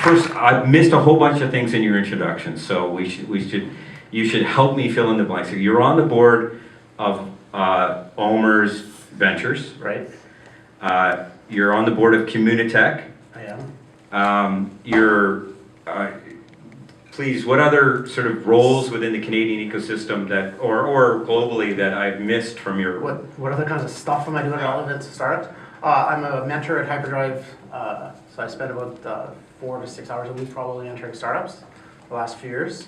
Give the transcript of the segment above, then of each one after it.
first, I've missed a whole bunch of things in your introduction, so you should help me fill in the blanks. So you're on the board of Omer's Ventures, right? You're on the board of Communitech. I am. Please, what other sort of roles within the Canadian ecosystem that, or globally, that I've missed from your... What other kinds of stuff am I doing relevant to startups? I'm a mentor at Hyperdrive, so I spend about 4 to 6 hours a week probably mentoring startups the last few years.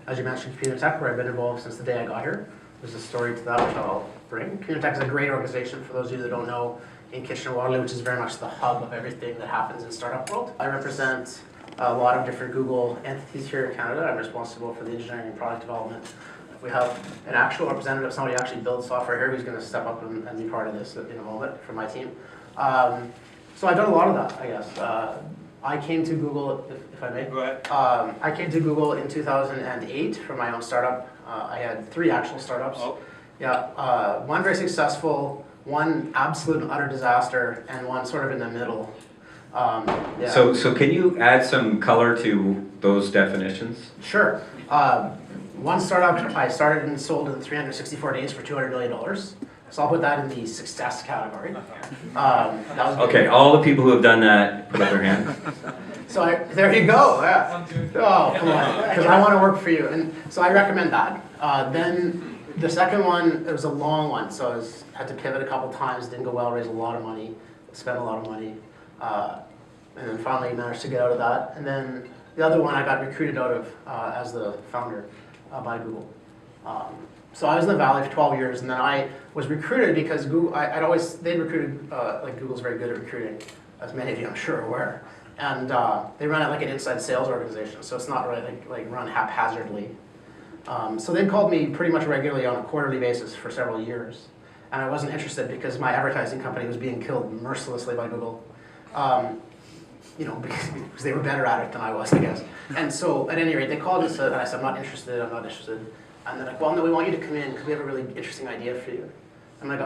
As you mentioned, Communitech, where I've been involved since the day I got here. There's a story to that which I'll bring. Communitech is a great organization, for those of you that don't know, in Kitchener-Waterloo, which is very much the hub of everything that happens in startup world. I represent a lot of different Google entities here in Canada. I'm responsible for the engineering and product development. We have an actual representative, somebody who actually builds software here, who's going to step up and be part of this in a moment from my team. So I've done a lot of that, I guess. I came to Google, if I may. Go ahead. I came to Google in 2008 for my own startup. I had 3 actual startups. Oh. Yeah, one very successful, one absolute and utter disaster, and one sort of in the middle. Yeah. So can you add some color to those definitions? Sure. One startup I started and sold in 364 days for $200 million. So I'll put that in the success category. That was good. Okay, all the people who have done that, put up their hand. So there you go. Yeah. Oh, come on, because I want to work for you, and so I recommend that. Then the second one, it was a long one, so I had to pivot a couple times. Didn't go well. Raised a lot of money, spent a lot of money, and then finally managed to get out of that. And then the other one I got recruited out of as the founder by Google. So I was in the Valley for 12 years, and then I was recruited because Google. They'd recruited, like Google's very good at recruiting, as many of you I'm sure are aware. And they run it like an inside sales organization, so it's not really like run haphazardly. So they called me pretty much regularly on a quarterly basis for several years. And I wasn't interested because my advertising company was being killed mercilessly by Google. Because they were better at it than I was, I guess. And so at any rate, they called and I said, I'm not interested. And they're like, well, no, we want you to come in because we have a really interesting idea for you. I'm like,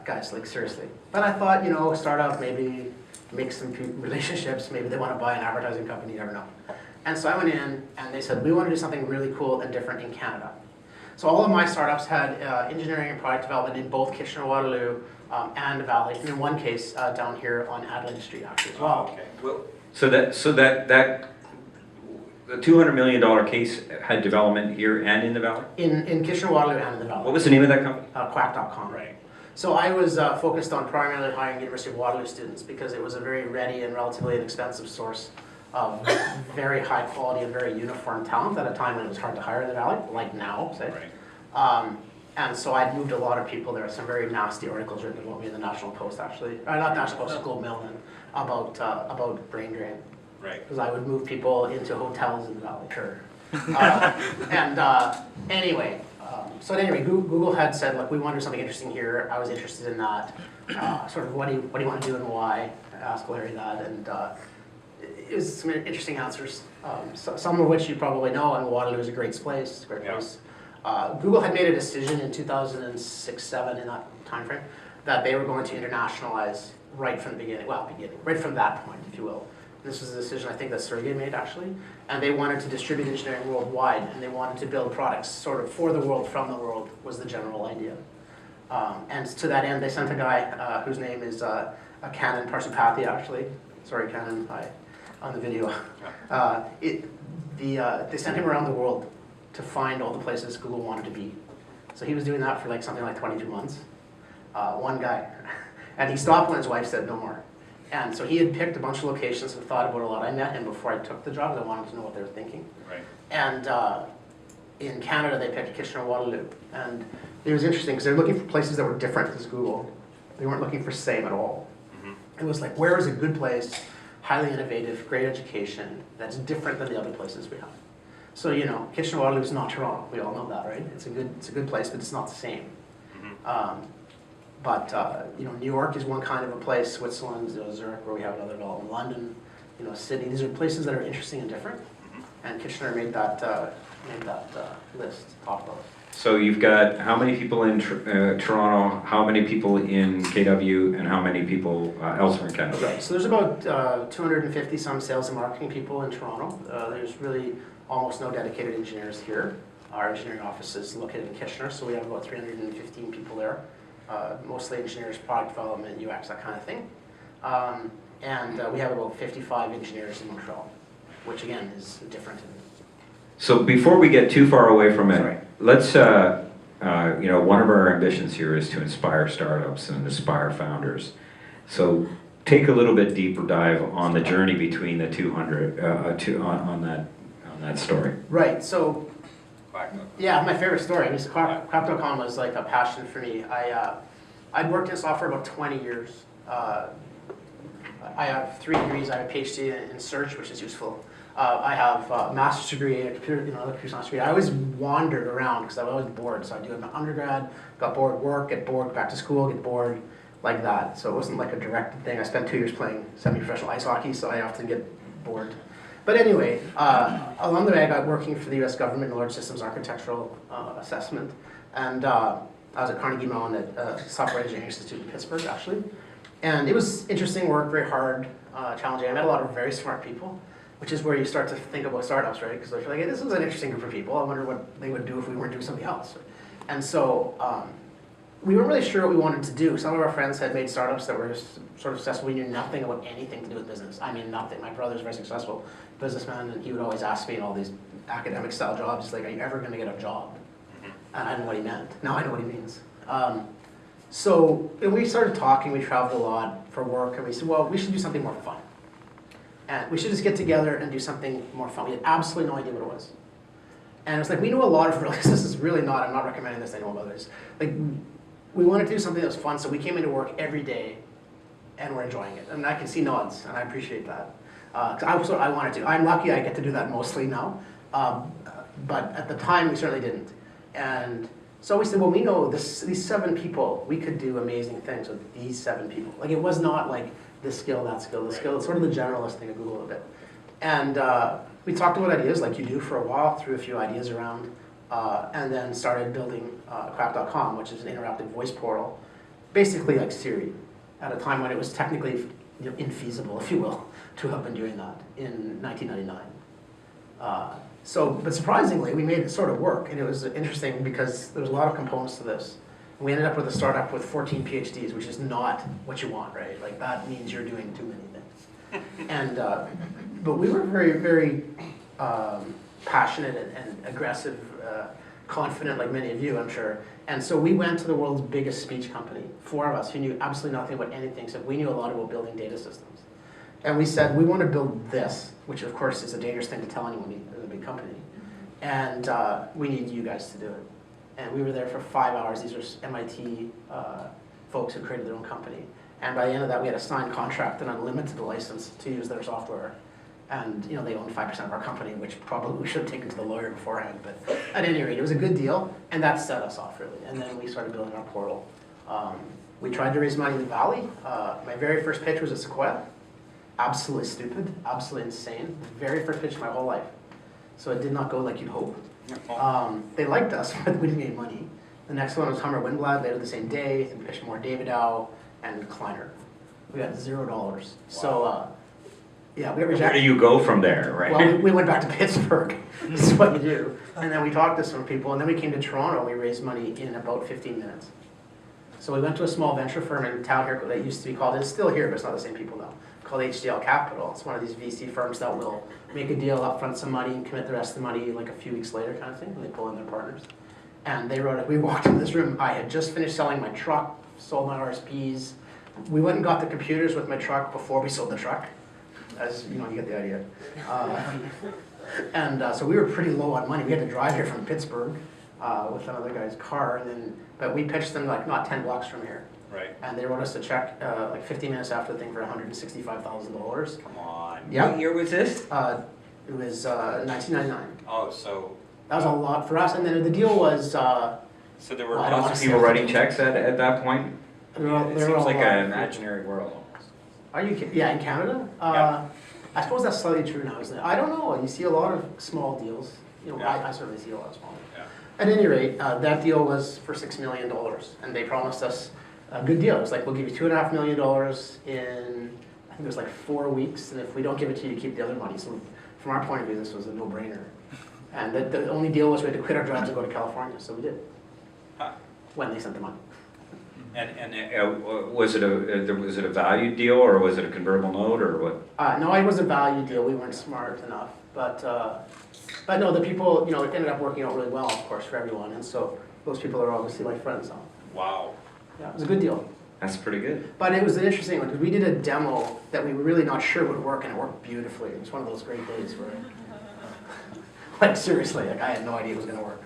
guys, like seriously. But I thought, startup, maybe make some relationships, maybe they want to buy an advertising company, you never know. And so I went in and they said, we want to do something really cool and different in Canada. So all of my startups had engineering and product development in both Kitchener-Waterloo and the Valley, and in one case down here on Cdling Street actually as well. Okay. Well, so that the $200 million case had development here and in the Valley? In Kitchener-Waterloo and in the Valley. What was the name of that company? Quack.com. Right. So I was focused on primarily hiring University of Waterloo students because it was a very ready and relatively inexpensive source of very high quality and very uniform talent at a time when it was hard to hire in the Valley, like now, say. Right. And so I'd moved a lot of people there. Some very nasty articles written about me in the National Post, actually. Not National Post, Globe Mail, then, about brain drain. Right. Because I would move people into hotels in the Valley. Sure. Anyway, so at any rate, Google had said, look, we want to do something interesting here. I was interested in that. Sort of, what do you want to do and why? I asked Larry that, and it was some interesting answers. Some of which you probably know, and Waterloo is a great place. It's a great place. Google had made a decision in 2006-07 in that time frame that they were going to internationalize right from the beginning. Well, right from that point, if you will. This was a decision I think that Sergey made actually, and they wanted to distribute engineering worldwide, and they wanted to build products sort of for the world, from the world, was the general idea. And to that end, they sent a guy whose name is Canon Parsupathy actually. Sorry, Canon, on the video. They sent him around the world to find all the places Google wanted to be. So he was doing that for like something like 22 months. One guy. And he stopped when his wife said no more. And so he had picked a bunch of locations and thought about it a lot. I met him before I took the job because I wanted to know what they were thinking. Right. And in Canada, they picked Kitchener-Waterloo. And it was interesting because they were looking for places that were different as Google. They weren't looking for same at all. Mm-hmm. It was like, where is a good place, highly innovative, great education, that's different than the other places we have? So, Kitchener-Waterloo is not Toronto. We all know that, right? It's a good place, but it's not the same. Mm-hmm. New York is one kind of a place. Switzerland, Zurich, where we have another development. London, Sydney. These are places that are interesting and different. Mm-hmm. And Kitchener made that list, top of those. So you've got how many people in Toronto, how many people in KW, and how many people elsewhere in Canada? Right, so there's about 250 some sales and marketing people in Toronto. There's really almost no dedicated engineers here. Our engineering office is located in Kitchener, so we have about 315 people there. Mostly engineers, product development, UX, that kind of thing. And we have about 55 engineers in Montreal, which again is different. So before we get too far away from it, Sorry. let's, one of our ambitions here is to inspire startups and inspire founders. So take a little bit deeper dive on the journey between the 200, on that story. Right, so, yeah, my favorite story. I mean, Crap.com was like a passion for me. I'd worked in software about 20 years. I have 3 degrees. I have a PhD in search, which is useful. I have a master's degree, a computer science degree. I always wandered around because I was always bored. So I'd do it in my undergrad, got bored at work, get bored, back to school, get bored, like that. So it wasn't like a directed thing. I spent 2 years playing semi-professional ice hockey, so I often get bored. But anyway, along the way, I got working for the U.S. government in large systems architectural assessment. And I was at Carnegie Mellon at Software Engineering Institute in Pittsburgh, actually. And it was interesting work, very hard, challenging. I met a lot of very smart people, which is where you start to think about startups, right? Because you're like, hey, this is an interesting group of people. I wonder what they would do if we weren't doing something else. And so we weren't really sure what we wanted to do. Some of our friends had made startups that were just sort of successful. We knew nothing about anything to do with business. I mean, nothing. My brother's a very successful businessman, and he would always ask me in all these academic style jobs, he's like, are you ever going to get a job? And I didn't know what he meant. Now I know what he means. So we started talking, we traveled a lot for work, and we said, well, we should do something more fun. And we should just get together and do something more fun. We had absolutely no idea what it was. And it's like, we know a lot of really, this is really not, I'm not recommending this to anyone of others. Like, we wanted to do something that was fun, so we came into work every day, and we're enjoying it. And I can see nods, and I appreciate that. Because I wanted to. I'm lucky I get to do that mostly now. But at the time, we certainly didn't. And so we said, well, we know these 7 people, we could do amazing things with these 7 people. Like, it was not like this skill, that skill, this skill. It's sort of the generalist thing of Google a bit. And we talked about ideas like you do for a while, threw a few ideas around, and then started building Crap.com, which is an interactive voice portal, basically like Siri, at a time when it was technically infeasible, if you will, to have been doing that in 1999. But surprisingly, we made it sort of work, and it was interesting because there was a lot of components to this. We ended up with a startup with 14 PhDs, which is not what you want, right? Like, that means you're doing too many things. And, but we were very, very passionate and aggressive, confident, like many of you, I'm sure. And so we went to the world's biggest speech company, 4 of us who knew absolutely nothing about anything, except we knew a lot about building data systems. And we said, we want to build this, which of course is a dangerous thing to tell anyone in a big company. And we need you guys to do it. And we were there for 5 hours. These are MIT folks who created their own company. And by the end of that, we had a signed contract, an unlimited license to use their software. And they owned 5% of our company, which probably we should have taken to the lawyer beforehand. But at any rate, it was a good deal, and that set us off, really. And then we started building our portal. We tried to raise money in the Valley. My very first pitch was at Sequoia. Absolutely stupid, absolutely insane. Very first pitch of my whole life. So it did not go like you'd hope. They liked us, but we didn't get any money. The next one was Hummer Windblad, later the same day. We pitched more David Dow and Kleiner. We got $0. Wow. So, yeah, we got rejected. Where do you go from there, right? Well, we went back to Pittsburgh. This is what you do. And then we talked to some people, and then we came to Toronto, and we raised money in about 15 minutes. So we went to a small venture firm in town here that used to be called, it's still here, but it's not the same people now, called HDL Capital. It's one of these VC firms that will make a deal, upfront some money, and commit the rest of the money like a few weeks later kind of thing, when they pull in their partners. And they wrote it. We walked into this room. I had just finished selling my truck, sold my RSPs. We went and got the computers with my truck before we sold the truck. As you get the idea. So we were pretty low on money. We had to drive here from Pittsburgh with another guy's car, but we pitched them like not 10 blocks from here. Right. And they wrote us a check like 15 minutes after the thing for $165,000. Come on. Yeah. What year was this? It was 1999. Oh, so. That was a lot for us. And then the deal was. So there were Lots of people writing checks at that point? It seems like an imaginary world almost. Are you kidding? Yeah, in Canada? Yeah. I suppose that's slightly true now, isn't it? I don't know. You see a lot of small deals. Yeah. I certainly see a lot of small. At any rate, that deal was for $6 million, and they promised us a good deal. It was like, we'll give you $2.5 million in, I think it was like 4 weeks, and if we don't give it to you, you keep the other money. So from our point of view, this was a no-brainer. And the only deal was we had to quit our jobs and go to California, so we did, when they sent the money. And was it a value deal, or was it a convertible note, or what? No, it was a value deal. We weren't smart enough, but no, the people, it ended up working out really well, of course, for everyone, and so those people are obviously my friends now. Wow. Yeah, it was a good deal. That's pretty good. But it was an interesting one, because we did a demo that we were really not sure would work, and it worked beautifully. It was one of those great days where, like seriously, like I had no idea it was going to work.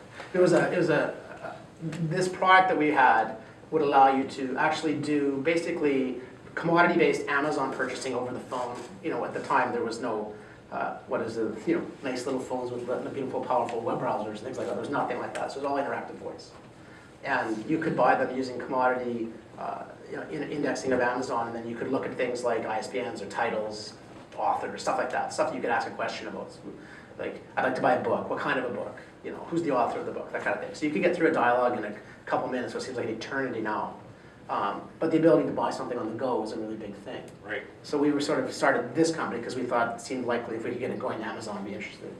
This product that we had would allow you to actually do basically commodity-based Amazon purchasing over the phone. At the time there was no, nice little phones with beautiful, powerful web browsers and things like that. There was nothing like that. So it was all interactive voice. And you could buy them using commodity indexing of Amazon, and then you could look at things like ISBNs or titles, authors, stuff like that. Stuff that you could ask a question about. Like, I'd like to buy a book. What kind of a book? Who's the author of the book? That kind of thing. So you could get through a dialogue in a couple minutes, so it seems like an eternity now. But the ability to buy something on the go was a really big thing. Right. So we were sort of started this company because we thought it seemed likely if we could get it going, Amazon would be interested,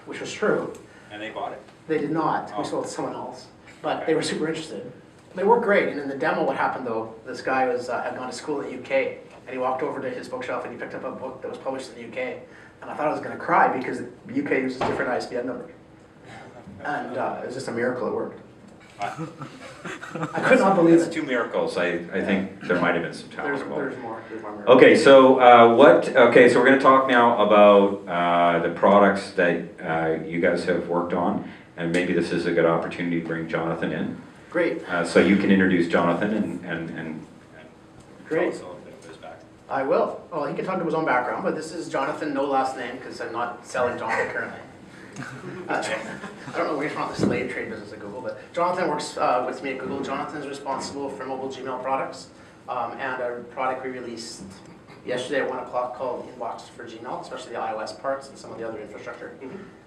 which was true. And they bought it. They did not. Oh. We sold it to someone else. But Okay. they were super interested. They worked great. And in the demo, what happened though, this guy had gone to school in the UK, and he walked over to his bookshelf and he picked up a book that was published in the UK. And I thought I was going to cry because the UK uses different ISBN numbers. And it was just a miracle it worked. I could not believe That's it. two miracles. I think there might have been some talent There's involved. more. There's more miracles. Okay, so so we're going to talk now about the products that you guys have worked on, and maybe this is a good opportunity to bring Jonathan in. Great. So you can introduce Jonathan and Great. Tell us a little bit of his background. I will. Well, he can talk to his own background, but this is Jonathan, no last name, because I'm not selling Jonathan currently. I don't know where he's from, the slave trade business at Google, but Jonathan works with me at Google. Jonathan's responsible for mobile Gmail products, and a product we released yesterday at 1 o'clock called Inbox for Gmail, especially the iOS parts and some of the other infrastructure.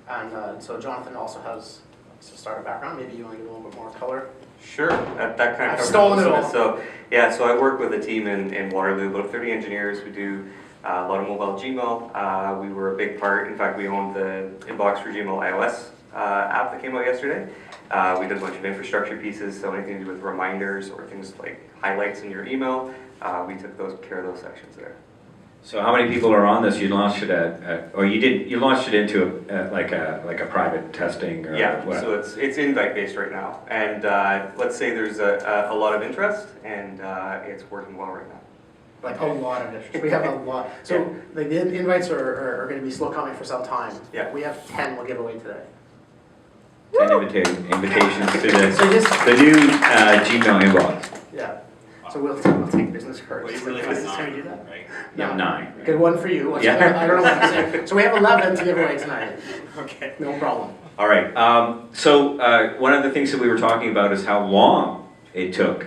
And so Jonathan also has a startup background. Maybe you want to give a little bit more color. Sure, that kind of I've covers stolen most it of all. So yeah, so I work with a team in Waterloo, about 30 engineers. We do a lot of mobile Gmail. We were a big part. In fact, we owned the Inbox for Gmail iOS app that came out yesterday. We did a bunch of infrastructure pieces, so anything to do with reminders or things like highlights in your email, we took care of those sections there. so how many people are on this? You launched it you launched it into like a private testing or Yeah, what? so it's invite based right now, and let's say there's a lot of interest, and it's working well right now. Like a lot of it. We have a lot. So like the invites are going to be slow coming for some time. Yeah. We have 10 we'll give away today. 10 invitations to So just, the new Gmail inbox. yeah. So we'll take business cards. Well, you really Is had this how you 9, do that? right? Yeah, 9. Good one for you. Yeah. I don't know what I'm saying. So we have 11 to give away tonight. Okay. No problem. All right. So one of the things that we were talking about is how long it took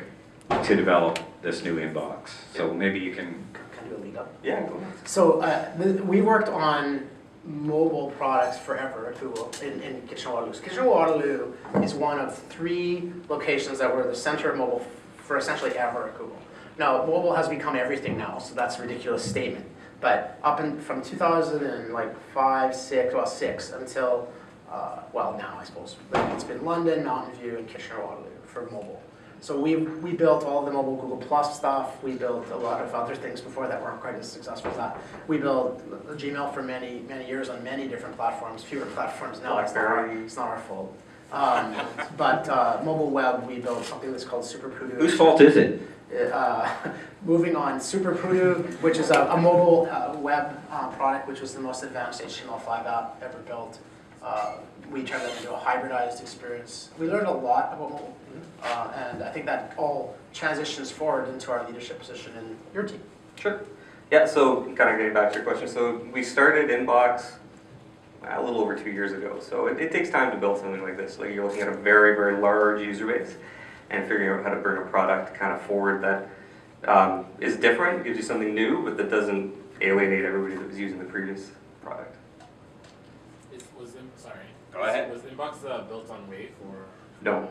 to develop this new inbox. So maybe you can. Can you lead up? Yeah, go ahead. So we worked on mobile products forever at Google in Kitchener-Waterloo. Kitchener-Waterloo is one of 3 locations that were the center of mobile for essentially ever at Google. Now, mobile has become everything now, so that's a ridiculous statement. But from 2005, 6 until, now I suppose, it's been London, Mountain View, and Kitchener-Waterloo for mobile. So we built all the mobile Google Plus stuff. We built a lot of other things before that weren't quite as successful as that. We built Gmail for many, many years on many different platforms, fewer platforms now. It's not our fault. But mobile web, we built something that's called Super Pudu. Whose fault is it? Moving on, Super Pudu, which is a mobile web product, which was the most advanced HTML5 app ever built. We turned that into a hybridized experience. We learned a lot about mobile, and I think that all transitions forward into our leadership position in your team. Sure. Yeah, so kind of getting back to your question. So we started Inbox a little over 2 years ago. So it takes time to build something like this. Like you're looking at a very, very large user base and figuring out how to bring a product kind of forward that is different, gives you something new, but that doesn't alienate everybody that was using the previous product. Go ahead. Was Inbox built on Wave or? No.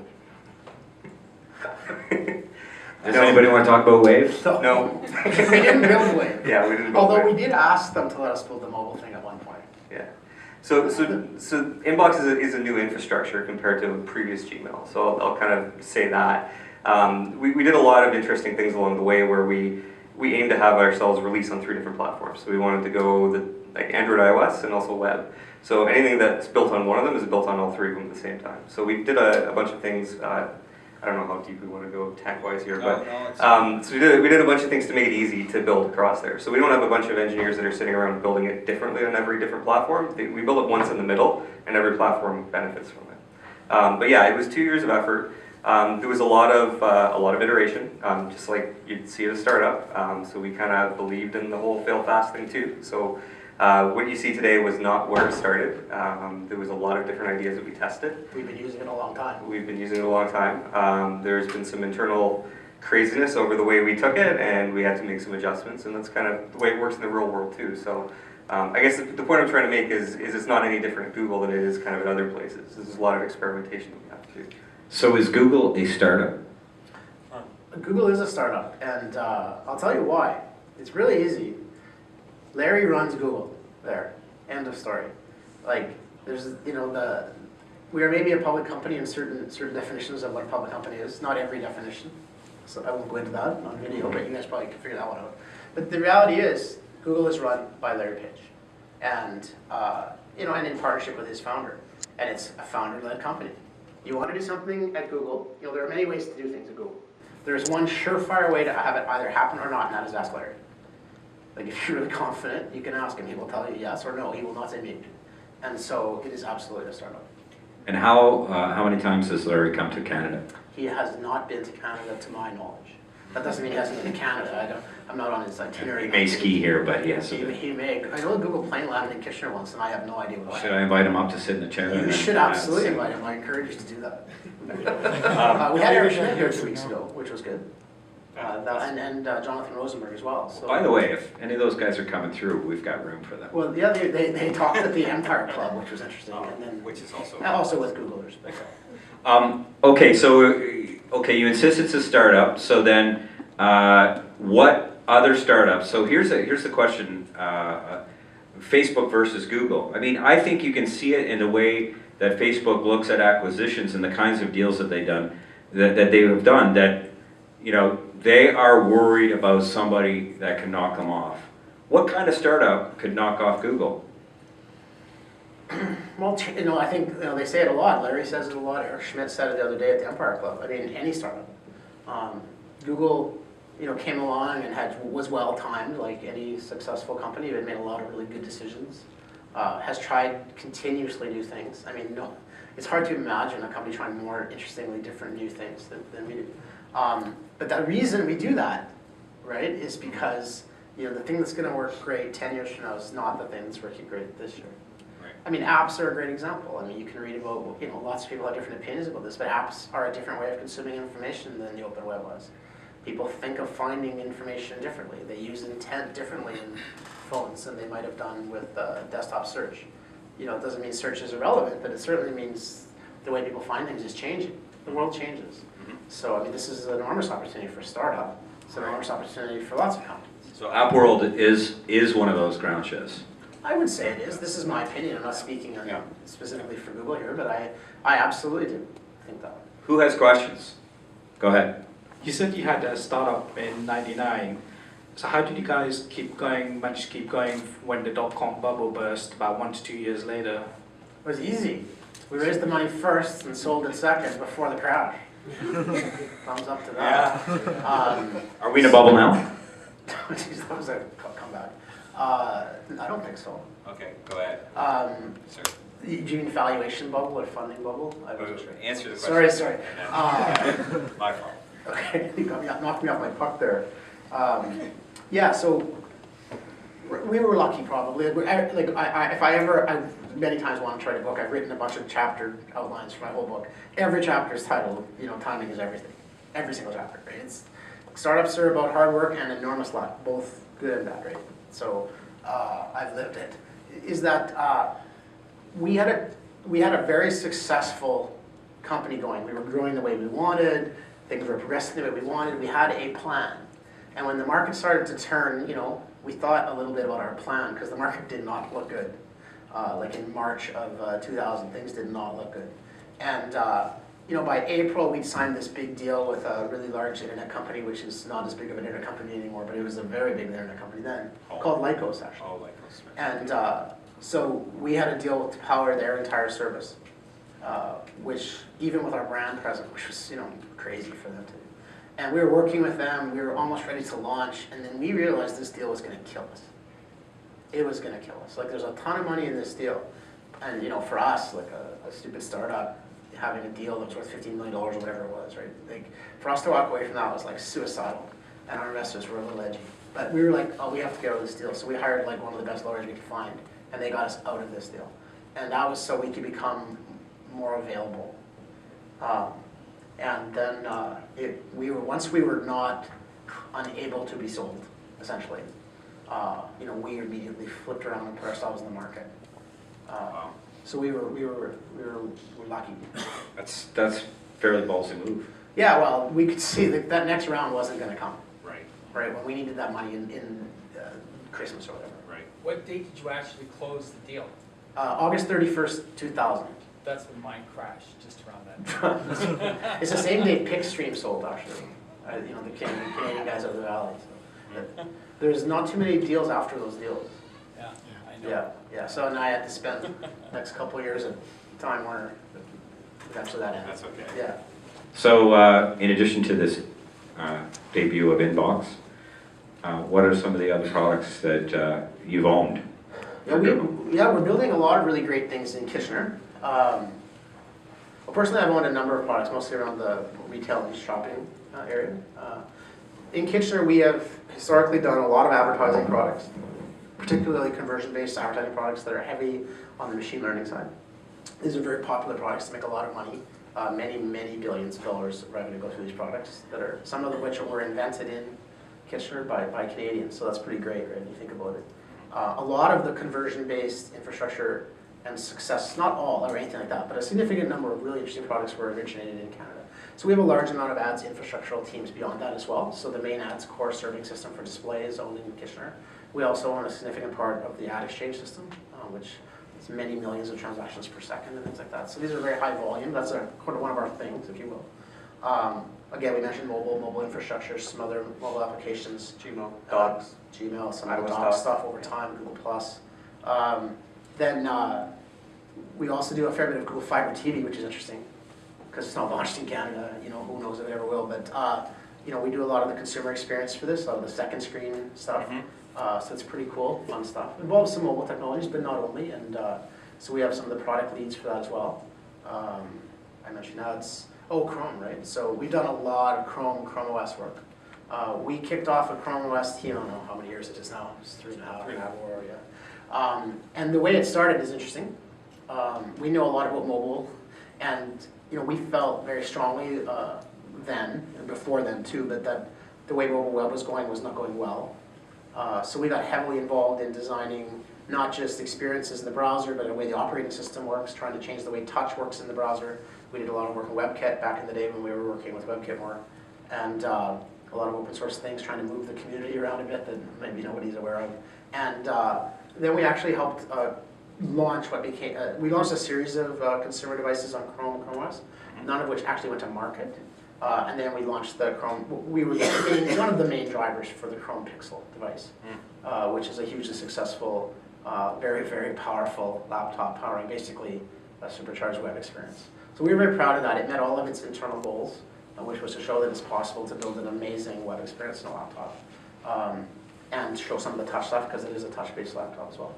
Does anybody want to talk about Wave? No. We didn't build Wave. Yeah, we didn't. Although we did ask them to let us build the mobile thing at one point. Yeah. So Inbox is a new infrastructure compared to previous Gmail. So I'll kind of say that. We did a lot of interesting things along the way where we aimed to have ourselves release on 3 different platforms. So we wanted to go like Android, iOS, and also web. So anything that's built on one of them is built on all 3 of them at the same time. So we did a bunch of things. I don't know how deep we want to go tech-wise here, but so we did a bunch of things to make it easy to build across there. So we don't have a bunch of engineers that are sitting around building it differently on every different platform. We build it once in the middle, and every platform benefits from it. But yeah, it was 2 years of effort. There was a lot of iteration, just like you'd see at a startup. So we kind of believed in the whole fail fast thing too. So what you see today was not where it started. There was a lot of different ideas that we tested. We've been using it a long time. We've been using it a long time. There's been some internal craziness over the way we took it, and we had to make some adjustments, and that's kind of the way it works in the real world too. So I guess the point I'm trying to make is it's not any different at Google than it is kind of at other places. There's a lot of experimentation that we have to do. So is Google a startup? Google is a startup, and I'll tell you why. It's really easy. Larry runs Google there. End of story. Like, there's, we are maybe a public company in certain definitions of what a public company is. Not every definition. So I won't go into that on video, but you guys probably can figure that one out. But the reality is, Google is run by Larry Page. And, and in partnership with his founder. And it's a founder-led company. You want to do something at Google, there are many ways to do things at Google. There's one surefire way to have it either happen or not, and that is ask Larry. Like, if you're really confident, you can ask him. He will tell you yes or no. He will not say maybe. And so it is absolutely a startup. And how many times has Larry come to Canada? He has not been to Canada, to my knowledge. That doesn't mean he hasn't been to Canada. I'm not on his itinerary. He may ski here, but yes. He may. I know Google plane landed in Kitchener once, and I have no idea why. Should I invite him up to sit in the chair? You should absolutely invite him. I encourage you to do that. We had Eric Schmidt here 2 weeks ago, which was good. And Jonathan Rosenberg as well. So. By the way, if any of those guys are coming through, we've got room for them. Well, yeah, they talked at the Empire Club, which was interesting, and then Which is also with Googlers. Okay, so you insist it's a startup. So then, what other startups? So here's the question: Facebook versus Google. I mean, I think you can see it in the way that Facebook looks at acquisitions and the kinds of deals that they have done. That they are worried about somebody that can knock them off. What kind of startup could knock off Google? Well, I think they say it a lot. Larry says it a lot. Eric Schmidt said it the other day at the Empire Club. I mean, any startup. Google, came along and was well timed, like any successful company. It made a lot of really good decisions. Has tried continuously new things. I mean, no, it's hard to imagine a company trying more interestingly different new things than we do. But the reason we do that, right, is because the thing that's going to work great 10 years from now is not the thing that's working great this year. Right. I mean, apps are a great example. I mean, you can read about, lots of people have different opinions about this, but apps are a different way of consuming information than the open web was. People think of finding information differently. They use intent differently in phones than they might have done with desktop search. It doesn't mean search is irrelevant, but it certainly means the way people find things is changing. The world changes. So, I mean, this is an enormous opportunity for a startup. It's an enormous opportunity for lots of companies. So AppWorld is one of those ground sheds. I would say it is. This is my opinion. I'm not speaking specifically for Google here, but I absolutely do think that. Who has questions? Go ahead. You said you had a startup in '99. So how did you guys manage to keep going when the dot-com bubble burst about 1 to 2 years later? It was easy. We raised the money first and sold it second before the crash. Thumbs up to that. Are we in a bubble now? Geez, that was a comeback. I don't think so. Okay, go ahead. Sir. Do you mean valuation bubble or funding bubble? I wasn't sure. Answer the question. Sorry. My fault. Okay, you knocked me off my puck there. So we were lucky probably. I many times want to write a book. I've written a bunch of chapter outlines for my whole book. Every chapter is titled, timing is everything. Every single chapter, right? Startups are about hard work and enormous luck, both good and bad, right? So I've lived it. Is that we had we had a very successful company going. We were growing the way we wanted, things were progressing the way we wanted, we had a plan. And when the market started to turn, you know, we thought a little bit about our plan because the market did not look good. Like in March of 2000, things did not look good. And you know, by April, we'd signed this big deal with a really large internet company, which is not as big of an internet company anymore, but it was a very big internet company then, called Lycos, actually. Oh, like those. And so we had a deal to power their entire service, which even with our brand present, which was, you know, crazy for them to do. And we were working with them, we were almost ready to launch, and then we realized this deal was gonna kill us. It was gonna kill us. Like, there's a ton of money in this deal. And, you know, for us, like a stupid startup, having a deal that was worth $15 million or whatever it was, right? Like, for us to walk away from that was like suicidal. And our investors were a little edgy. But we were like, oh, we have to get out of this deal. So we hired like one of the best lawyers we could find, and they got us out of this deal. And that was so we could become more available. And then once we were not unable to be sold, essentially, you know, we immediately flipped around and put ourselves in the market. So we were lucky. That's fairly ballsy move. Yeah, well, we could see that that next round wasn't going to come. Right, Right, when we needed that money in Christmas or whatever. right. What date did you actually close the deal? August 31st, 2000. That's when mine crashed, just around that. It's the same day Pickstream sold, actually. You know, the Canadian guys out of the valley. So. There's not too many deals after those deals. Yeah, I know. Yeah. So and I had to spend the next couple of years at Time Warner. Eventually that ended. That's okay. Yeah. So in addition to this debut of Inbox, what are some of the other products that you've owned? We're building a lot of really great things in Kitchener. Well, personally, I've owned a number of products, mostly around the retail and shopping area. In Kitchener, we have historically done a lot of advertising products, particularly conversion-based advertising products that are heavy on the machine learning side. These are very popular products to make a lot of money. Many billions of dollars of revenue go through these products, that are some of which were invented in Kitchener by Canadians, so that's pretty great, right, when you think about it. A lot of the conversion-based infrastructure and success, not all or anything like that, but a significant number of really interesting products were originated in Canada. So we have a large amount of ads infrastructural teams beyond that as well. So the main ads core serving system for display is owned in Kitchener. We also own a significant part of the ad exchange system, which is many millions of transactions per second and things like that. So these are very high volume. That's one of our things, if you will. Again, we mentioned mobile infrastructure, some other mobile applications. Gmail, Docs. Gmail, some iOS of the Docs. stuff over time, Google+. Then we also do a fair bit of Google Fiber TV, which is interesting, because it's not launched in Canada. You know, who knows if it ever will. But you know, we do a lot of the consumer experience for this, a lot of the second screen stuff. So it's pretty cool, fun stuff. Involves some mobile technologies, but not only. And so we have some of the product leads for that as well. I mentioned ads. Oh, Chrome, right? So we've done a lot of Chrome OS work. We kicked off a Chrome OS team, I don't know how many years it is now, it's 3.5 or yeah. And the way it started is interesting. We know a lot about mobile, and you know, we felt very strongly then, and before then too, that the way mobile web was going was not going well. So we got heavily involved in designing not just experiences in the browser, but the way the operating system works, trying to change the way touch works in the browser. We did a lot of work in WebKit back in the day when we were working with WebKit more, and a lot of open source things, trying to move the community around a bit that maybe nobody's aware of. And then we actually helped launch what became, we launched a series of consumer devices on Chrome OS, none of which actually went to market. And then we launched the Chrome, we were one of the main drivers for the Chrome Pixel device, which is a hugely successful, very powerful laptop powering basically a supercharged web experience. So we were very proud of that. It met all of its internal goals, which was to show that it's possible to build an amazing web experience in a laptop. And show some of the touch stuff, because it is a touch-based laptop as well.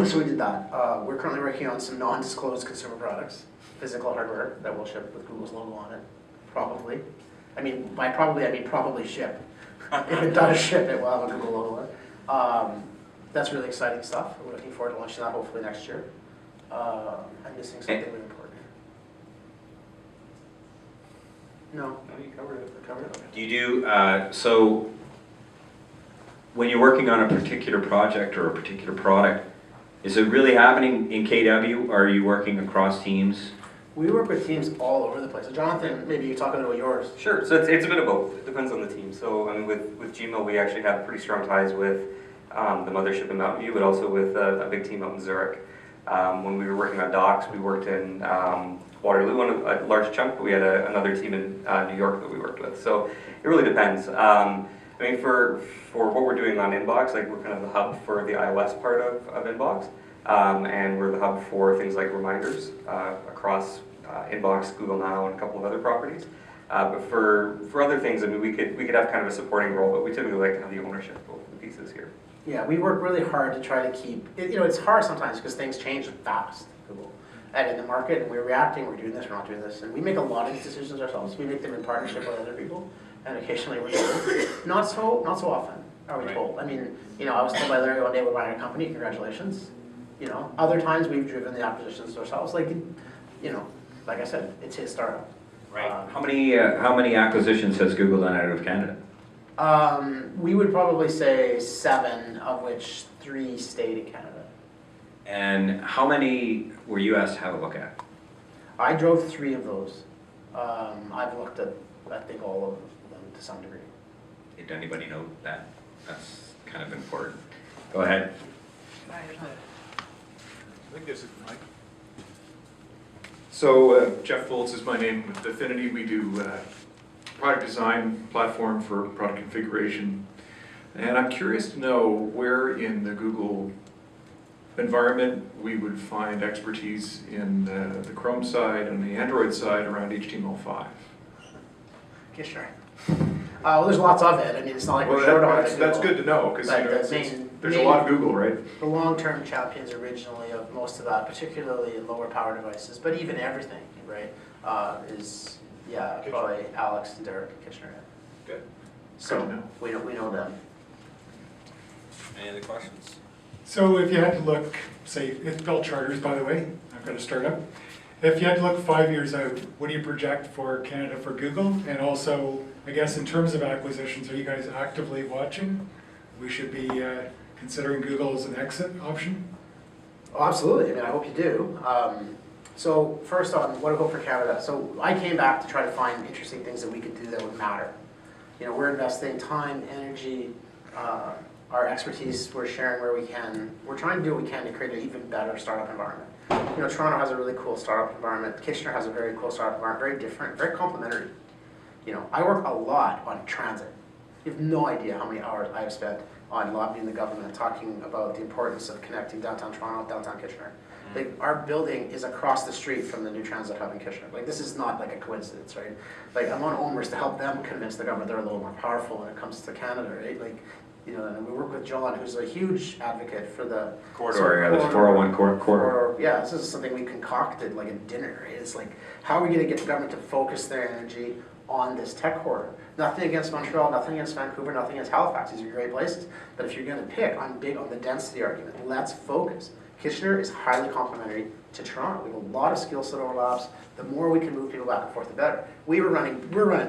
So we did that. We're currently working on some non-disclosed consumer products, physical hardware that will ship with Google's logo on it, probably. I mean, by probably, I mean probably ship. If it does ship, it will have a Google logo on it. That's really exciting stuff. We're looking forward to launching that hopefully next year. I'm missing something really important. No, you covered it. I covered it. Okay. Do you do, so when you're working on a particular project or a particular product, Is it really happening in KW? Are you working across teams? We work with teams all over the place. So Jonathan, maybe you talk about yours. Sure, so it's a bit of both. It depends on the team. So I mean, with Gmail, we actually have pretty strong ties with the mothership in Mountain View, but also with a big team out in Zurich. When we were working on docs, we worked in Waterloo on a large chunk, but we had another team in New York that we worked with. So it really depends. I mean, for what we're doing on Inbox, like we're kind of the hub for the iOS part of Inbox, and we're the hub for things like reminders across Inbox, Google Now, and a couple of other properties. But for other things, I mean, we could have kind of a supporting role, but we typically like to have the ownership of both of the pieces here. Yeah, we work really hard to try to keep, it's hard sometimes because things change fast, Google. And in the market, we're reacting, we're doing this, we're not doing this. And we make a lot of these decisions ourselves. We make them in partnership with other people. And occasionally we're told. Not so often are we told. I mean, I was told by Larry one day we're buying a company, congratulations. Other times we've driven the acquisitions ourselves. Like I said, it's his startup. Right. How many acquisitions has Google done out of Canada? We would probably say 7, of which 3 stayed in Canada. And how many were you asked to have a look at? I drove 3 of those. I've looked at, I think, all of them to some degree. Did anybody know that? That's kind of important. Go ahead. I think this is Mike. So Jeff Foltz is my name. With Affinity, we do product design platform for product configuration. And I'm curious to know where in the Google environment we would find expertise in the Chrome side and the Android side around HTML5. Sure. Well, there's lots of it. I mean, it's not like we're short on it. That's good to know, because there's a lot of Google, right? The long-term champions originally of most of that, particularly in lower power devices, but even everything, right, is, probably Alex and Derek and Kitchener. Good. So Good to know. we know them. Any other questions? So if you had to look, say, it's Bell Charters, by the way, I've got a startup. If you had to look 5 years out, what do you project for Canada for Google? And also, I guess in terms of acquisitions, are you guys actively watching? We should be considering Google as an exit option? Oh, absolutely. I mean, I hope you do. So first on what I hope for Canada. So I came back to try to find interesting things that we could do that would matter. We're investing time, energy, our expertise, we're sharing where we can. We're trying to do what we can to create an even better startup environment. Toronto has a really cool startup environment. Kitchener has a very cool startup environment, very different, very complementary. I work a lot on transit. You have no idea how many hours I have spent on lobbying the government, talking about the importance of connecting downtown Toronto, downtown Kitchener. Like, our building is across the street from the new transit hub in Kitchener. Like, this is not like a coincidence, right? Like, I'm on OMERS to help them convince the government they're a little more powerful when it comes to Canada, right? Like, and we work with John, who's a huge advocate for the Corridor, the 401 corridor. Yeah, this is something we concocted like a dinner, right? It's like, how are we gonna get the government to focus their energy on this tech corridor? Nothing against Montreal, nothing against Vancouver, nothing against Halifax. These are great places. But if you're gonna pick, I'm big on the density argument. Let's focus. Kitchener is highly complementary to Toronto. We have a lot of skill set overlaps. The more we can move people back and forth, the better. We're running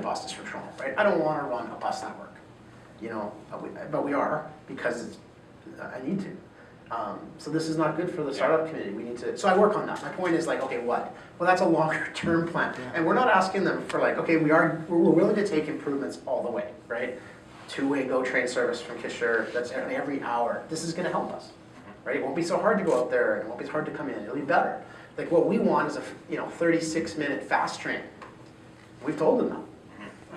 buses for Toronto, right? I don't wanna run a bus network. But we are, because I need to. So this is not good for the startup community. We need to, so I work on that. My point is like, okay, what? Well, that's a longer term plan. And we're not asking them for like, okay, we're willing to take improvements all the way, right? 2-way GO train service from Kitchener, that's every hour. This is gonna help us, right? It won't be so hard to go out there, and it won't be hard to come in. It'll be better. Like, what we want is a 36-minute fast train. We've told them that.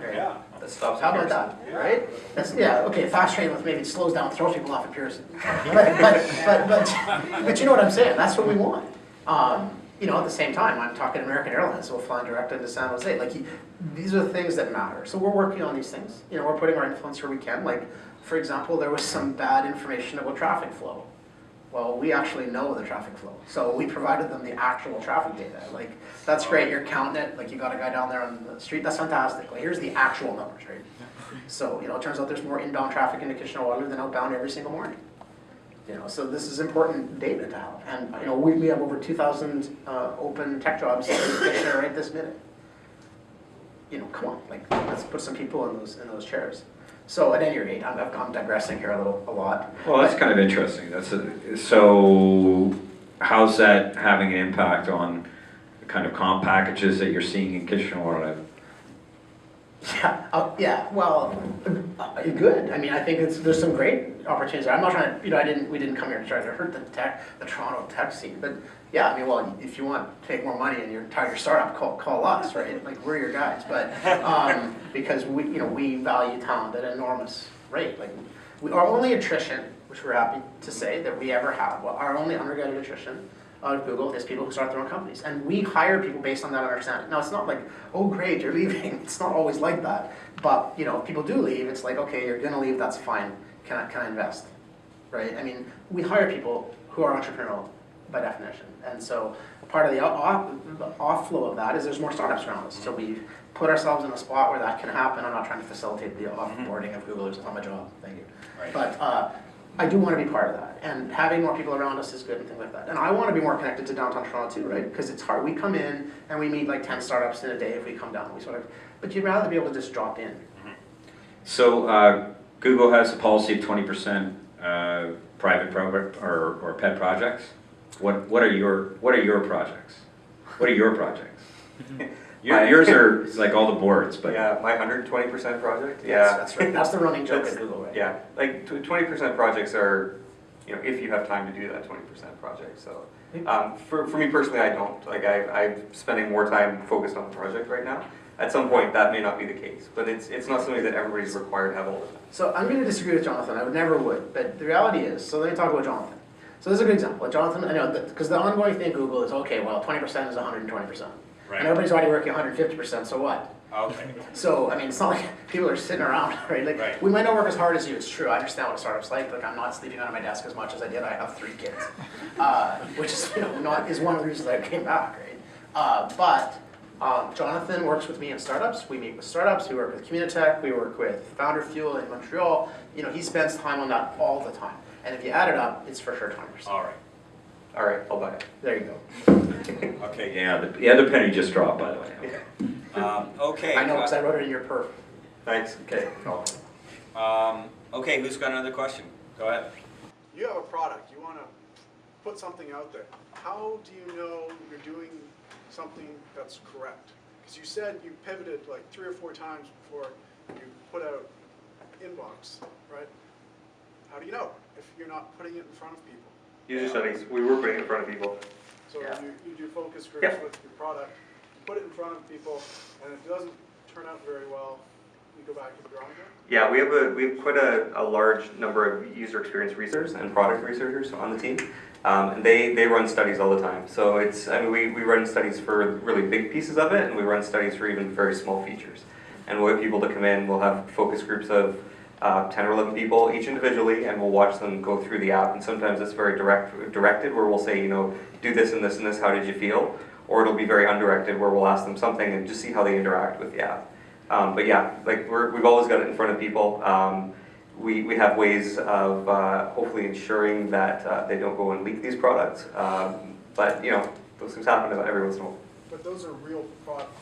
Right? Yeah. That stops How at about Pearson. that, right? That's, okay, fast train with maybe slows down, throws people off at Pearson. But you know what I'm saying, that's what we want. At the same time, I'm talking American Airlines, so we're flying direct into San Jose. Like, these are the things that matter. So we're working on these things. We're putting our influence where we can. Like, for example, there was some bad information about traffic flow. Well, we actually know the traffic flow. So we provided them the actual traffic data. Like, that's great, you're counting it, like you got a guy down there on the street, that's fantastic. Like, here's the actual numbers, right? So, it turns out there's more inbound traffic into Kitchener-Waterloo than outbound every single morning. So this is important data to have. And, we have over 2,000 open tech jobs in Kitchener right this minute. Come on, like, let's put some people in those chairs. So at any rate, I'm digressing here a lot. Well, that's kind of interesting. So how's that having an impact on the kind of comp packages that you're seeing in Kitchener? Yeah, well, good. I mean, I think there's some great opportunities. I'm not trying to, we didn't come here to try to hurt the Toronto tech scene, but yeah, I mean, well, if you want to take more money and you're tired of your startup, call us, right? Like, we're your guys, but, because we value talent at an enormous rate. Like, our only attrition, which we're happy to say that we ever have, well, our only undergraduate attrition out of Google is people who start their own companies. And we hire people based on that understanding. Now, it's not like, oh, great, you're leaving. It's not always like that. But, if people do leave, it's like, okay, you're gonna leave, that's fine. Can I invest, right? I mean, we hire people who are entrepreneurial by definition. And so part of the off-flow of that is there's more startups around us. So we put ourselves in a spot where that can happen. I'm not trying to facilitate the offboarding of Googlers. It's not my job, thank you. Right. But I do want to be part of that, and having more people around us is good and things like that. And I want to be more connected to downtown Toronto too, right? Because it's hard. We come in and we meet like 10 startups in a day if we come down. But you'd rather be able to just drop in. So Google has a policy of 20% private or pet projects. What are your projects? What are your projects? Yours are like all the boards, but Yeah, my 120% project, That's right. That's the running joke at Google, right? Yeah, like 20% projects are, if you have time to do that 20% project. So for me personally, I don't. Like I'm spending more time focused on the project right now. At some point, that may not be the case, but it's not something that everybody's required to have all the time. So I'm going to disagree with Jonathan. I never would. But the reality is, so let me talk about Jonathan. So this is a good example. Jonathan, I know, because the ongoing thing at Google is, okay, well, 20% is 120%. Right. And everybody's already working 150%, so what? Okay. So, I mean, it's not like people are sitting around, right? Like, Right. we might not work as hard as you, it's true. I understand what a startup's like. Like, I'm not sleeping under my desk as much as I did. I have 3 kids, which is, is one of the reasons I came back, right? But Jonathan works with me in startups. We meet with startups. We work with Communitech. We work with Founder Fuel in Montreal. He spends time on that all the time. And if you add it up, it's for sure 20%. All right. All right, I'll buy it. There you go. Okay. yeah, the other penny just dropped, by the way. Okay. I know because I wrote it in your perf. Thanks. Okay. Okay, who's got another question? Go ahead. You have a product, you want to put something out there. How do you know you're doing something that's correct? Because you said you pivoted like 3 or 4 times before you put out inbox, right? How do you know if you're not putting it in front of people? User studies, we were putting it in front of people. So Yeah. you do focus groups Yep. with your product, you put it in front of people, and if it doesn't turn out very well, you go back to the drawing board? Yeah, we have quite a large number of user experience researchers and product researchers on the team. And they run studies all the time. So we run studies for really big pieces of it, and we run studies for even very small features. And we'll have people to come in, we'll have focus groups of 10 or 11 people, each individually, and we'll watch them go through the app. And sometimes it's very directed, where we'll say, do this and this and this, how did you feel? Or it'll be very undirected, where we'll ask them something and just see how they interact with the app. But yeah, like we've always got it in front of people. We have ways of hopefully ensuring that they don't go and leak these products. But those things happen every once in a while. But those are real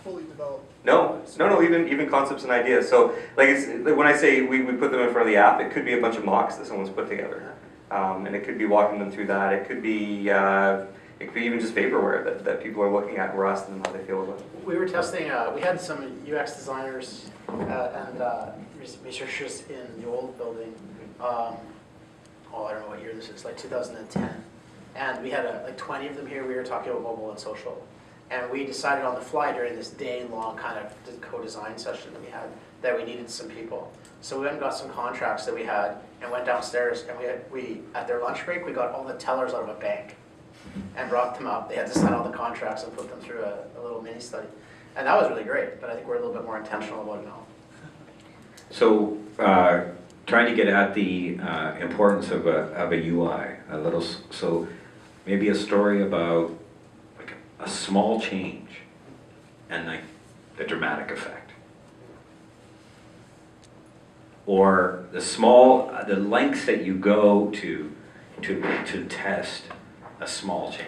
fully developed. No, even concepts and ideas. So like when I say we put them in front of the app, it could be a bunch of mocks that someone's put together. And it could be walking them through that. It could be even just vaporware that people are looking at and we're asking them how they feel about it. We were testing, we had some UX designers and researchers in the old building. I don't know what year this is, like 2010. And we had like 20 of them here. We were talking about mobile and social. And we decided on the fly during this day-long kind of co-design session that we had that we needed some people. So we went and got some contracts that we had and went downstairs, and we at their lunch break, we got all the tellers out of a bank and brought them up. They had to sign all the contracts and put them through a little mini study. And that was really great, but I think we're a little bit more intentional about it now. So trying to get at the importance of a UI, so maybe a story about like a small change and like the dramatic effect. Or the lengths that you go to test a small change.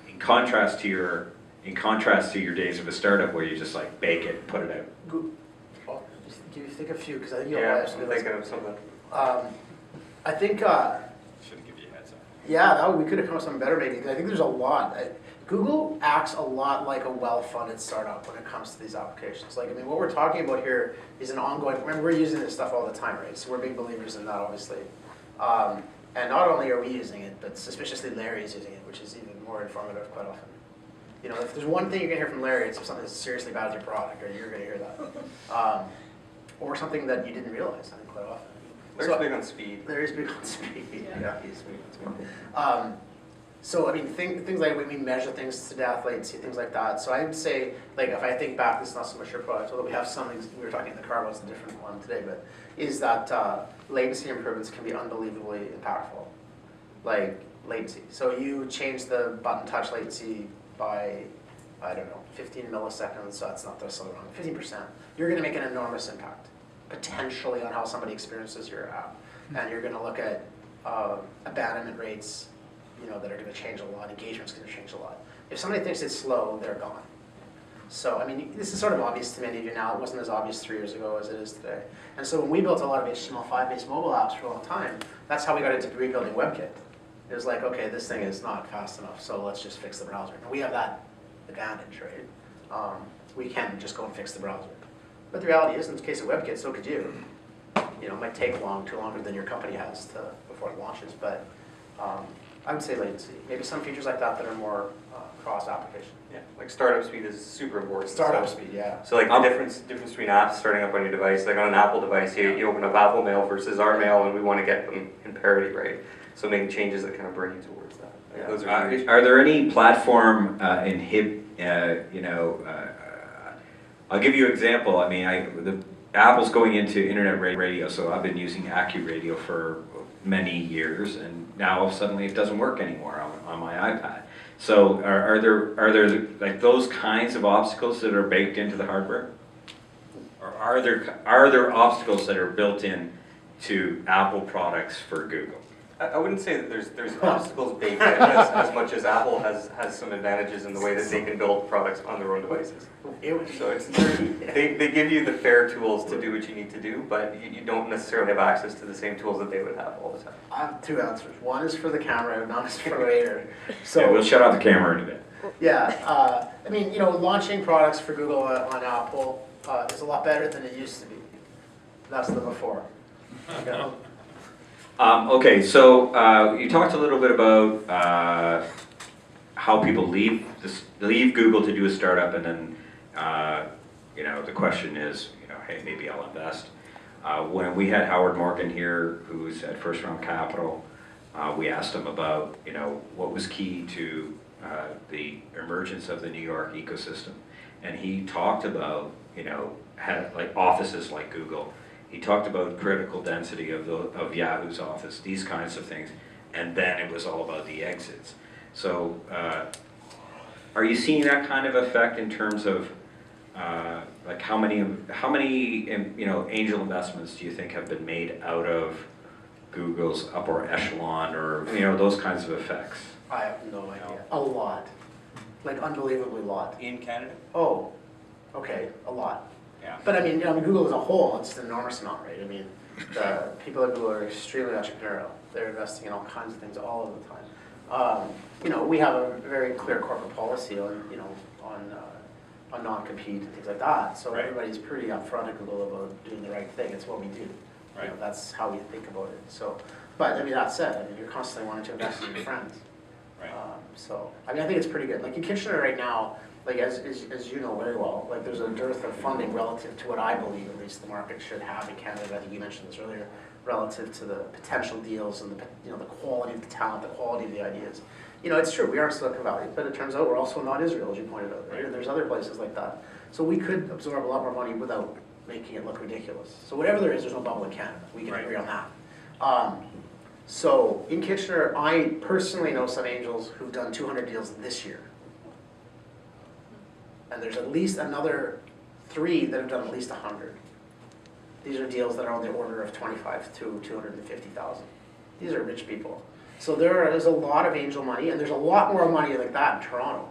In contrast to your days of a startup where you just like bake it, put it out. Give Can you think of a few? Because I think you'll Yeah, have some I'm good ones. thinking of something. I think, Shouldn't give you a heads up. yeah, we could have come up with something better maybe. I think there's a lot. Google acts a lot like a well-funded startup when it comes to these applications. Like, I mean, what we're talking about here is an ongoing, remember, we're using this stuff all the time, right? So we're big believers in that, obviously. And not only are we using it, but suspiciously Larry is using it, which is even more informative quite often. You know, if there's one thing you're gonna hear from Larry, it's if something's seriously bad with your product, or you're gonna hear that. Or something that you didn't realize, I think, quite often. Larry's So- big on speed. Larry's big on speed, yeah, he's big on speed. Yeah. So, I mean, things like when we measure things to death, latency, things like that. So I would say, like, if I think back, this is not so much your product, although we have some things, we were talking in the car about, it's a different one today, but is that latency improvements can be unbelievably impactful. Like, latency. So you change the button touch latency by, I don't know, 15 milliseconds, so that's not so wrong, 15%. You're gonna make an enormous impact, potentially, on how somebody experiences your app. And you're gonna look at abandonment rates, you know, that are gonna change a lot, engagement's gonna change a lot. If somebody thinks it's slow, they're gone. So, I mean, this is sort of obvious to many of you now. It wasn't as obvious 3 years ago as it is today. And so when we built a lot of HTML5-based mobile apps for a long time, that's how we got into rebuilding WebKit. It was like, okay, this thing is not fast enough, so let's just fix the browser. And we have that advantage, right? We can just go and fix the browser. But the reality is, in the case of WebKit, so could you. You know, it might take too longer than your company has before it launches, but I would say latency. Maybe some features like that are more cross-application. Yeah, like startup speed is super important. Startup So- speed, yeah. So like the difference between apps starting up on your device, like on an Apple device, you open up Apple Mail versus our Mail, and we want to get them in parity, right? So making changes that kind of bring you towards that. Like, Yeah. those are huge. Are there any platform I'll give you an example. I mean, Apple's going into internet radio, so I've been using AccuRadio for many years, and now suddenly it doesn't work anymore on my iPad. So are there like those kinds of obstacles that are baked into the hardware? Or are there obstacles that are built in to Apple products for Google? I wouldn't say that there's obstacles baked in as much as Apple has some advantages in the way that they can build products on their own devices. So it's they give you the fair tools to do what you need to do, but you don't necessarily have access to the same tools that they would have all the time. I have two answers. One is for the camera, and one is for later. So Yeah, we'll shut off the camera in a bit. yeah, I mean, you know, launching products for Google on Apple is a lot better than it used to be. That's the before. Okay. Okay, so you talked a little bit about how people leave Google to do a startup, and then you know, the question is, you know, hey, maybe I'll invest. When we had Howard Morgan here, who's at First Round Capital, we asked him about, you know, what was key to the emergence of the New York ecosystem, and he talked about, you know, had like offices like Google. He talked about critical density of Yahoo's office, these kinds of things, and then it was all about the exits. So, are you seeing that kind of effect in terms of like how many you know, angel investments do you think have been made out of Google's upper echelon, or you know, those kinds of effects? I have no idea. A lot, like unbelievably lot. In Canada? Oh, okay, a lot. Yeah. But I mean, you know, Google as a whole, it's an enormous amount, right? I mean, the people at Google are extremely entrepreneurial. They're investing in all kinds of things all of the time. You know, we have a very clear corporate policy on, you know, on non-compete and things like that. So Right. everybody's pretty upfront at Google about doing the right thing. It's what we do. You Right. know, that's how we think about it. So, but I mean, that said, I mean, you're constantly wanting to invest in your friends. Right. So, I mean, I think it's pretty good. Like in Kitchener right now, like as you know very well, like there's a dearth of funding relative to what I believe at least the market should have in Canada. I think you mentioned this earlier, relative to the potential deals and the, you know, the quality of the talent, the quality of the ideas. You know, it's true, we are Silicon Valley, but it turns out we're also not Israel, as you pointed out, right? And there's other places like that. So we could absorb a lot more money without making it look ridiculous. So whatever there is, there's no bubble in Canada. We can Right. agree on that. So in Kitchener, I personally know some angels who've done 200 deals this year. And there's at least another 3 that have done at least 100. These are deals that are on the order of 25 to 250,000. These are rich people. So there is a lot of angel money, and there's a lot more money like that in Toronto,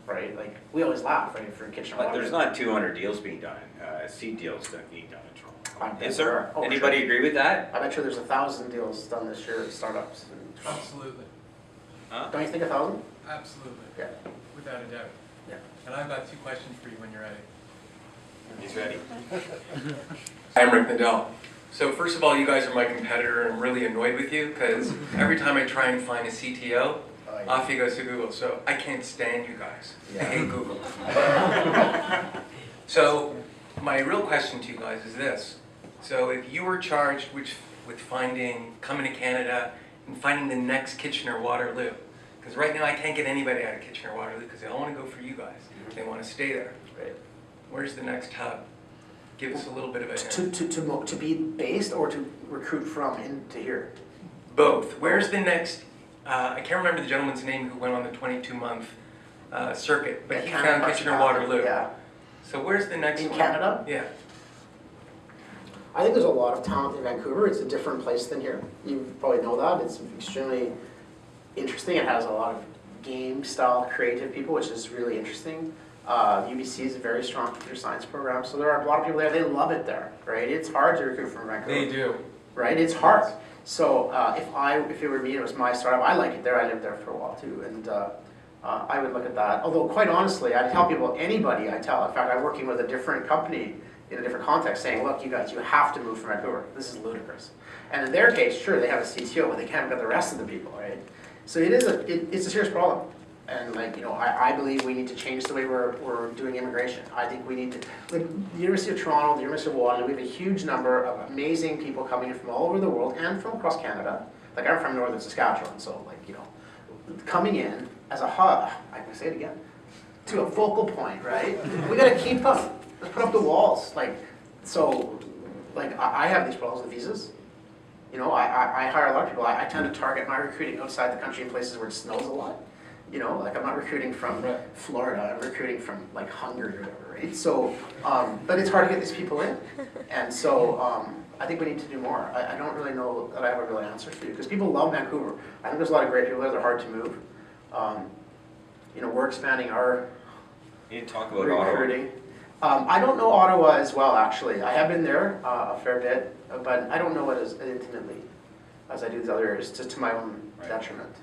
right? Like, we always laugh, right, for Kitchener. But there's not 200 deals being done, seed deals that being done in Toronto. I bet Is there there? are. Oh, Anybody sure. agree with that? I bet you there's 1,000 deals done this year at startups. Absolutely, Don't you think 1,000? absolutely, Yeah. without a doubt. Yeah. And I've got 2 questions for you when you're ready. He's ready. I'm Rick Nadell. So first of all, you guys are my competitor, and I'm really annoyed with you because every time I try and find a CTO, off he goes to Google. So I can't stand you guys. I hate Google. So my real question to you guys is this. So if you were charged with coming to Canada and finding the next Kitchener-Waterloo, because right now I can't get anybody out of Kitchener-Waterloo because they all want to go for you guys. They want to stay there. Right. Where's the next hub? Give us a little bit of a hint. To be based or to recruit from into here? Both. Where's the next, I can't remember the gentleman's name who went on the 22-month circuit, but he found Kitchener-Waterloo. Yeah. So where's the next In one? Canada? Yeah. I think there's a lot of talent in Vancouver. It's a different place than here. You probably know that. It's extremely interesting. It has a lot of game-style creative people, which is really interesting. UBC is a very strong computer science program, so there are a lot of people there. They love it there, right? It's hard to recruit from Vancouver. They do. Right? It's hard. So if it were me, it was my startup. I like it there. I lived there for a while too, and I would look at that. Although quite honestly, I tell people, anybody I tell. In fact, I'm working with a different company in a different context, saying, look, you guys, you have to move from Vancouver. This is ludicrous. And in their case, sure, they have a CTO, but they can't get the rest of the people, right? So it's a serious problem. And I believe we need to change the way we're doing immigration. I think we need to, the University of Toronto, the University of Waterloo, we have a huge number of amazing people coming in from all over the world and from across Canada. Like I'm from northern Saskatchewan, so coming in as a hub, I'm gonna say it again, to a focal point, right? We gotta keep up, let's put up the walls. I have these problems with visas. I hire a lot of people. I tend to target my recruiting outside the country in places where it snows a lot. I'm not recruiting from Florida, I'm recruiting from Hungary or whatever, right? So, but it's hard to get these people in. And so I think we need to do more. I don't really know that I have a real answer for you, because people love Vancouver. I think there's a lot of great people there, they're hard to move. We're expanding our You need to talk about Ottawa. recruiting. I don't know Ottawa as well, actually. I have been there a fair bit, but I don't know it as intimately as I do the other areas, just to my own detriment.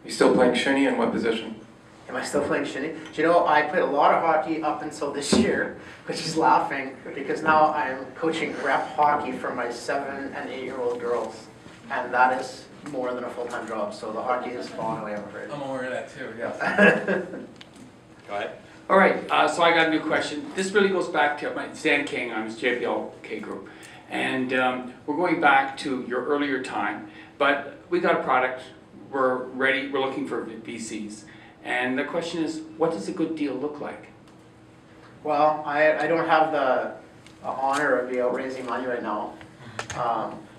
You still playing shinny in what position? Am I still playing shinny? Do you know, I played a lot of hockey up until this year, which is laughing, because now I'm coaching rep hockey for my 7- and 8-year-old girls, and that is more than a full-time job, so the hockey has fallen away, I'm afraid. I'm aware of that too, yes. Go ahead. All right, so I got a new question. This really goes back to Dan King, I'm his JPLK group. And we're going back to your earlier time, but we got a product, we're ready, we're looking for VCs. And the question is, what does a good deal look like? Well, I don't have the honor of being out raising money right now.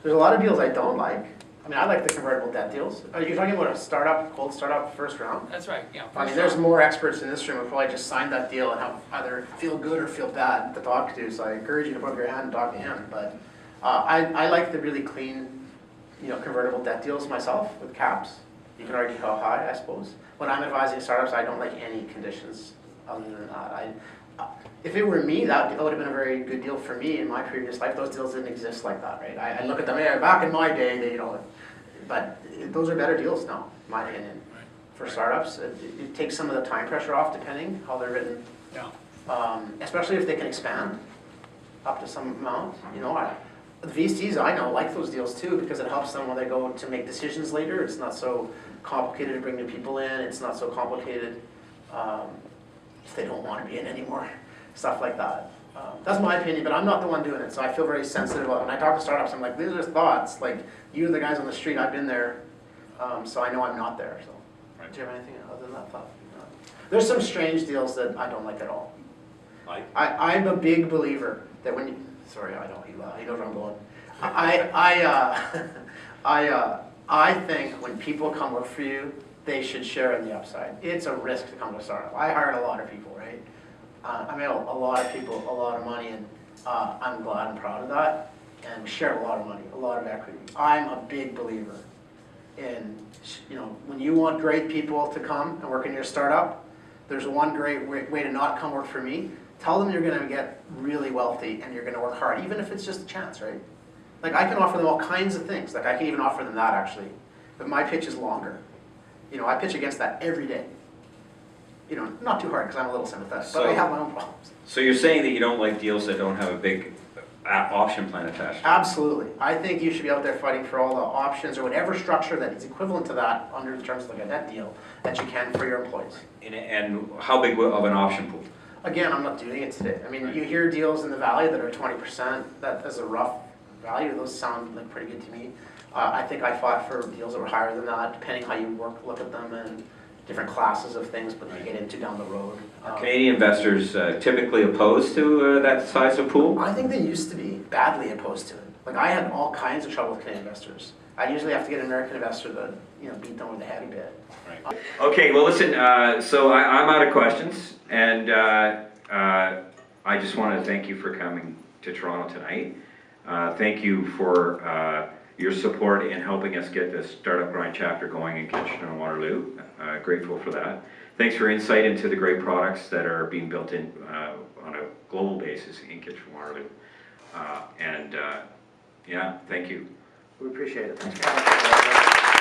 There's a lot of deals I don't like. I mean, I like the convertible debt deals. Are you talking about a startup, cold startup, first round? That's right, yeah. I mean, there's more experts in this room who probably just signed that deal and have either feel good or feel bad to talk to. So I encourage you to put up your hand and talk to him. But I like the really clean, convertible debt deals myself with caps. You can argue how high, I suppose. When I'm advising startups, I don't like any conditions other than that. If it were me, that would have been a very good deal for me in my previous life. Those deals didn't exist like that, right? I look at them, back in my day, but those are better deals now, in my opinion. For startups, it takes some of the time pressure off, depending how they're written. Yeah. Especially if they can expand up to some amount. The VCs I know like those deals too, because it helps them when they go to make decisions later. It's not so complicated to bring new people in. It's not so complicated if they don't want to be in anymore. Stuff like that. That's my opinion, but I'm not the one doing it, so I feel very sensitive about it. When I talk to startups, I'm like, these are thoughts. Like, you're the guys on the street, I've been there, so I know I'm not there. So, Right. Do you have anything other than that thought? No. There's some strange deals that I don't like at all. Mike? I'm a big believer that when you, sorry, I know, he knows where I'm going. I think when people come work for you, they should share in the upside. It's a risk to come to a startup. I hired a lot of people, right? I made a lot of people a lot of money, and I'm glad and proud of that. And we shared a lot of money, a lot of equity. I'm a big believer in, when you want great people to come and work in your startup, there's one great way to not come work for me, Tell them you're gonna get really wealthy and you're gonna work hard, even if it's just a chance, right? Like, I can offer them all kinds of things, like I can even offer them that actually, but my pitch is longer. You know, I pitch against that every day. You know, not too hard, because I'm a little sympathetic, but I have my own problems. So you're saying that you don't like deals that don't have a big option plan attached to it? Absolutely. I think you should be out there fighting for all the options or whatever structure that is equivalent to that under the terms of like a net deal that you can for your employees. And how big of an option pool? Again, I'm not doing it today. I mean, you hear deals in the valley that are 20%, that is a rough value. Those sound like pretty good to me. I think I fought for deals that were higher than that, depending how you look at them and different classes of things, but you get into down the road. Are Canadian investors typically opposed to that size of pool? I think they used to be badly opposed to it. Like, I had all kinds of trouble with Canadian investors. I usually have to get an American investor to, you know, beat them with a heavy bit. Right. Okay, well listen, so I'm out of questions, and I just want to thank you for coming to Toronto tonight. Thank you for your support in helping us get the Startup Grind chapter going in Kitchener and Waterloo. Grateful for that. Thanks for insight into the great products that are being built in on a global basis in Kitchener and Waterloo. Yeah, thank you. We appreciate it. Thanks for having us.